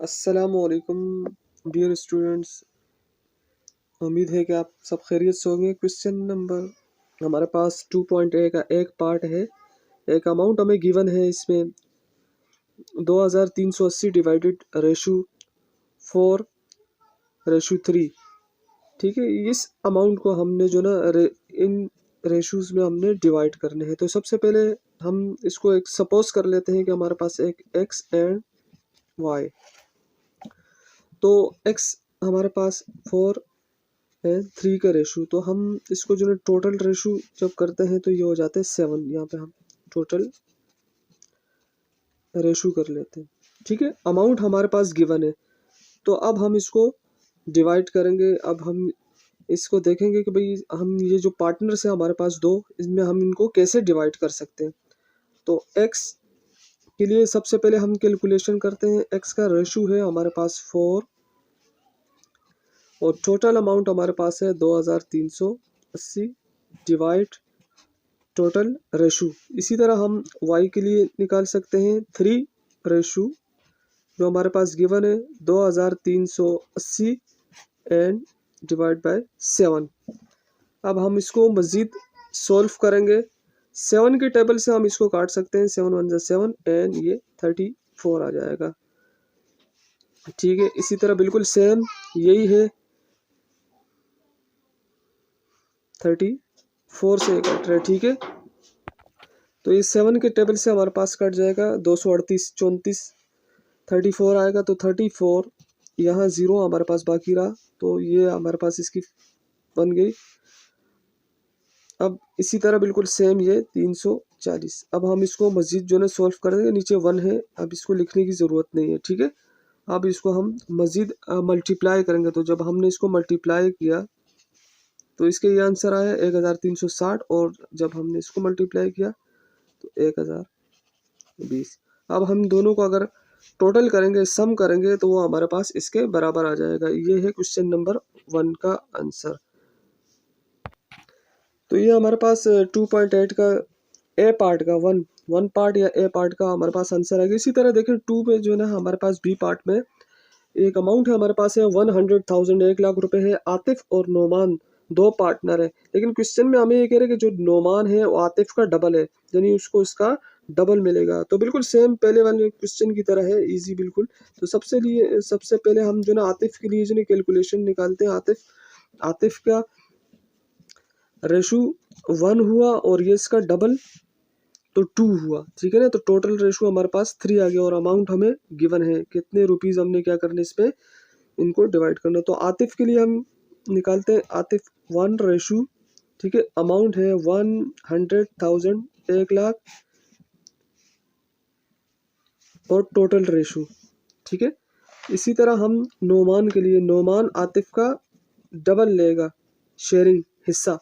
अस्सलामुअलैकुम dear students. उम्मीद है कि आप सब खैरियत से होंगे। क्वेश्चन नंबर हमारे पास 2.a का एक पार्ट है। एक अमाउंट हमें गिवन है, इसमें 2380 डिवाइडेड रेशो 4:3। ठीक है, इस अमाउंट को हमने जो ना इन रेशोज में हमने डिवाइड करने हैं। तो सबसे पहले हम इसको एक सपोज कर लेते हैं कि हमारे पास एक x एंड y। तो x हमारे पास 4 है 3 का रेशो। तो हम इसको जो है टोटल रेशो जब करते हैं तो ये हो जाते हैं 7। यहाँ पे हम टोटल रेशो कर लेते हैं। ठीक है, अमाउंट हमारे पास गिवन है। तो अब हम इसको डिवाइड करेंगे। अब हम इसको देखेंगे कि भाई हम ये जो पार्टनर्स है हमारे पास दो, इसमें हम इनको कैसे डिवाइड कर सकते हैं। तो x के लिए सबसे पहले हम कैलकुलेशन करते हैं। x का रेशो है हमारे पास 4 और टोटल अमाउंट हमारे पास है 2380 डिवाइड टोटल रेशो। इसी तरह हम y के लिए निकाल सकते हैं 3 रेशो जो हमारे पास गिवन है 2380 एंड डिवाइड बाय 7। अब हम इसको मज़ीद सॉल्व करेंगे। 7 के टेबल से हम इसको काट सकते हैं। 7 1 7 एंड ये 34 आ जाएगा। ठीक है, इसी तरह बिल्कुल सेम यही है, 34 से कट रहा है। ठीक है, तो इस 7 के टेबल से हमारे पास कट जाएगा 238 34 34 आएगा। तो 34 यहाँ 0 हमारे पास बाकी रहा, तो ये हमारे पास इसकी बन गई। अब इसी तरह बिल्कुल सेम ये 340। अब हम इसको मजीद जो है सॉल्व कर देंगे। नीचे 1 है, अब इसको लिखने की ज़रूरत नहीं है। ठीक है, अब इसको हम मजीद मल्टीप्लाई करेंगे। तो जब हमने इसको मल्टीप्लाई किया तो इसके ये आंसर आया 1360 और जब हमने इसको मल्टीप्लाई किया तो 1020। अब हम दोनों को अगर टोटल करेंगे, सम करेंगे, तो वो हमारे पास इसके बराबर आ जाएगा। ये है क्वेश्चन नंबर 1 का आंसर। तो ये हमारे पास 2.8 का ए पार्ट का वन पार्ट या ए पार्ट का हमारे पास आंसर आ गया। इसी तरह देखें 2 में जो है ना हमारे पास बी पार्ट में एक अमाउंट है हमारे पास है 100,000 1 लाख रुपए है। आतिफ और नोमान दो पार्टनर है, लेकिन क्वेश्चन में हमें ये कह रहे हैं कि जो नोमान है वो आतिफ का डबल है, यानी उसको इसका डबल मिलेगा। तो बिल्कुल सेम पहले वाले क्वेश्चन की तरह है, इजी बिल्कुल। तो सबसे पहले हम जो ना आतिफ के लिए जो ना कैलकुलेशन निकालते हैं। आतिफ का रेशो 1 हुआ और ये इसका डबल तो 2 हुआ। ठीक है ना, तो टोटल रेशो हमारे पास 3 आ गया और अमाउंट हमें गिवन है कितने रुपीस हमने क्या करने इस पे इनको डिवाइड करना। तो आतिफ के लिए हम निकालते हैं आतिफ 1 रेशो। ठीक है, अमाउंट है 100,000 1 लाख और टोटल रेशो। ठीक है, इसी तरह हम नोमान के लिए, नोमान आतिफ का डबल लेगा शेयरिंग हिस्सा।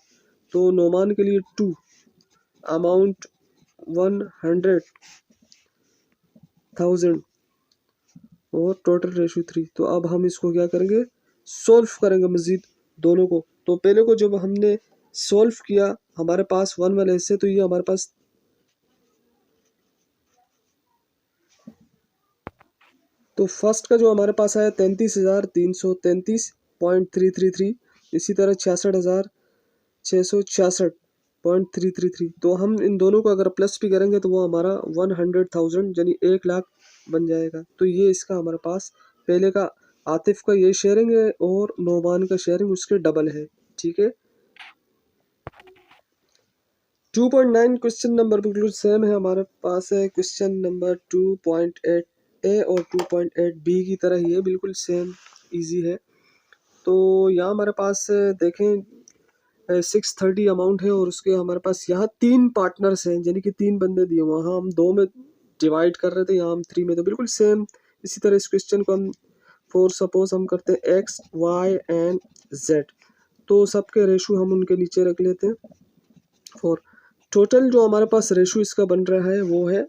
तो नोमान के लिए 2 अमाउंट 100,000 और टोटल रेशो 3। तो अब हम इसको क्या करेंगे, सॉल्व करेंगे मजीद दोनों को। तो पहले को जब हमने सॉल्व किया हमारे पास 1 वाले हिस्से, तो ये हमारे पास तो फर्स्ट का जो हमारे पास आया 33,333.333। इसी तरह 66,666.333। तो हम इन दोनों को अगर प्लस भी करेंगे तो वो हमारा 100,000 यानी 1 लाख बन जाएगा। तो ये इसका हमारे पास पहले का आतिफ का ये शेयरिंग है और नोमान का शेयरिंग उसके डबल है। ठीक है, 2.9 क्वेश्चन नंबर बिल्कुल सेम है हमारे पास है। क्वेश्चन नंबर 2.8 ए और 2.8 बी की तरह ही है, बिल्कुल सेम इजी है। तो यहाँ हमारे पास देखें 630 अमाउंट है और उसके हमारे पास यहाँ 3 पार्टनर्स हैं, यानी कि 3 बंदे दिए। वहाँ हम 2 में डिवाइड कर रहे थे, यहाँ हम 3 में। तो बिल्कुल सेम इसी तरह इस क्वेश्चन को हम फॉर सपोज हम करते हैं एक्स वाई एंड जेड। तो सबके रेशो हम उनके नीचे रख लेते हैं। फॉर टोटल जो हमारे पास रेशो इसका बन रहा है वो है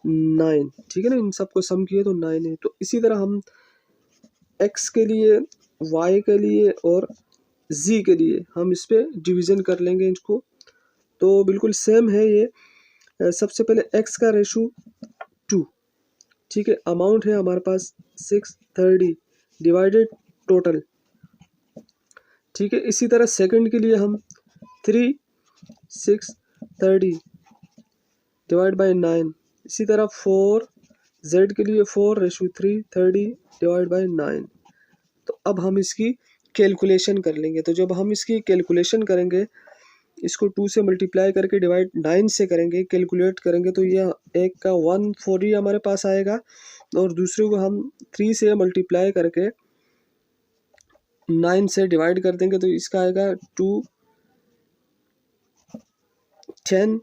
9। ठीक है ना, इन सबको सम किए तो 9 है। तो इसी तरह हम x के लिए, y के लिए और z के लिए हम इस पे डिवीजन कर लेंगे इसको। तो बिल्कुल सेम है ये। सबसे पहले x का रेशो 2 ठीक है। अमाउंट है हमारे पास 630 डिवाइडेड टोटल, ठीक है। इसी तरह सेकंड के लिए हम 630 डिवाइड बाय 9, इसी तरह 4 जेड के लिए 4:3 30 डिवाइड बाय 9। तो अब हम इसकी कैलकुलेशन कर लेंगे। तो जब हम इसकी कैलकुलेशन करेंगे, इसको 2 से मल्टीप्लाई करके डिवाइड 9 से करेंगे, कैलकुलेट करेंगे, तो यह एक का 140 हमारे पास आएगा, और दूसरे को हम 3 से मल्टीप्लाई करके 9 से डिवाइड कर देंगे, तो इसका आएगा 210।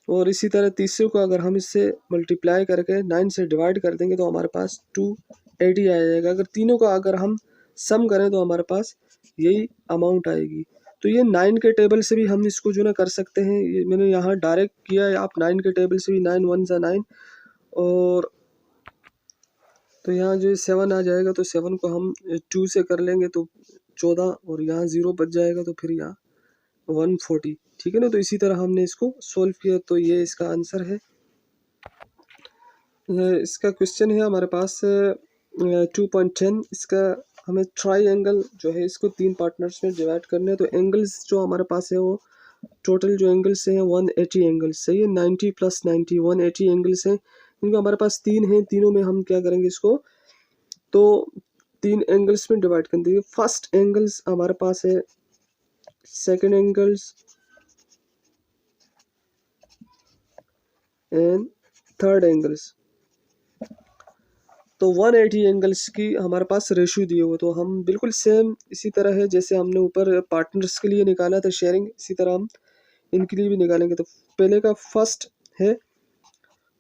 और इसी तरह तीसरे को अगर हम इससे मल्टीप्लाई करके 9 से डिवाइड कर देंगे तो हमारे पास 280 आ जाएगा। अगर तीनों का अगर हम सम करें तो हमारे पास यही अमाउंट आएगी। तो ये 9 के टेबल से भी हम इसको जो ना कर सकते हैं, ये मैंने यहाँ डायरेक्ट किया है। आप 9 के टेबल से भी 9 1 ज़ा 9, और तो यहाँ जो 7 आ जाएगा, तो 7 को हम 2 से कर लेंगे तो 14, और यहाँ 0 बच जाएगा, तो फिर यहाँ 140, ठीक है ना। तो इसी तरह हमने इसको सोल्व किया, तो ये इसका आंसर है। इसका क्वेश्चन है हमारे पास 2.10। इसका हमें ट्राइंगल जो है इसको 3 पार्टनर्स में डिवाइड करना है। तो एंगल्स जो हमारे पास है वो टोटल जो एंगल्स हैं 180 एंगल्स, सही है। 90 + 90 180 एंगल्स हैं। इनको हमारे पास 3 हैं, तीनों में हम क्या करेंगे इसको, तो 3 एंगल्स में डिवाइड कर देंगे। फर्स्ट एंगल्स हमारे पास है, second angles and third angles. तो 180 एंगल्स की हमारे पास रेशियो दिए हुए, तो हम बिल्कुल सेम इसी तरह है जैसे हमने ऊपर पार्टनर्स के लिए निकाला था शेयरिंग, इसी तरह हम इनके लिए भी निकालेंगे। तो पहले का फर्स्ट है,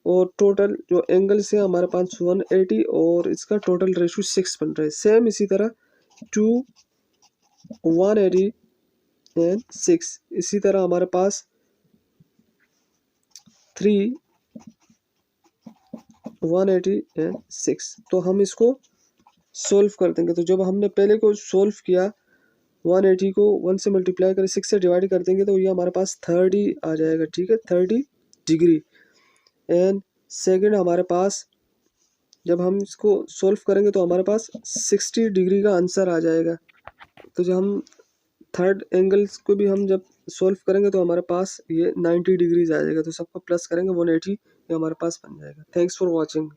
और टोटल जो एंगल्स है हमारे पास 180, और इसका टोटल रेशियो 6 बन रहा है। सेम इसी तरह 2 180 एंड 6, इसी तरह हमारे पास 3 180 एंड 6। तो हम इसको सोल्व कर देंगे। तो जब हमने पहले को सोल्व किया, 180 को 1 से मल्टीप्लाई कर 6 से डिवाइड कर देंगे, तो ये हमारे पास 30 आ जाएगा, ठीक है, 30 डिग्री। एंड सेकंड हमारे पास जब हम इसको सोल्व करेंगे तो हमारे पास 60 डिग्री का आंसर आ जाएगा। तो जब हम थर्ड एंगल्स को भी हम जब सोल्व करेंगे तो हमारे पास ये 90 डिग्रीज आ जाएगा। तो सबको प्लस करेंगे 180, ये हमारे पास बन जाएगा। Thanks for watching.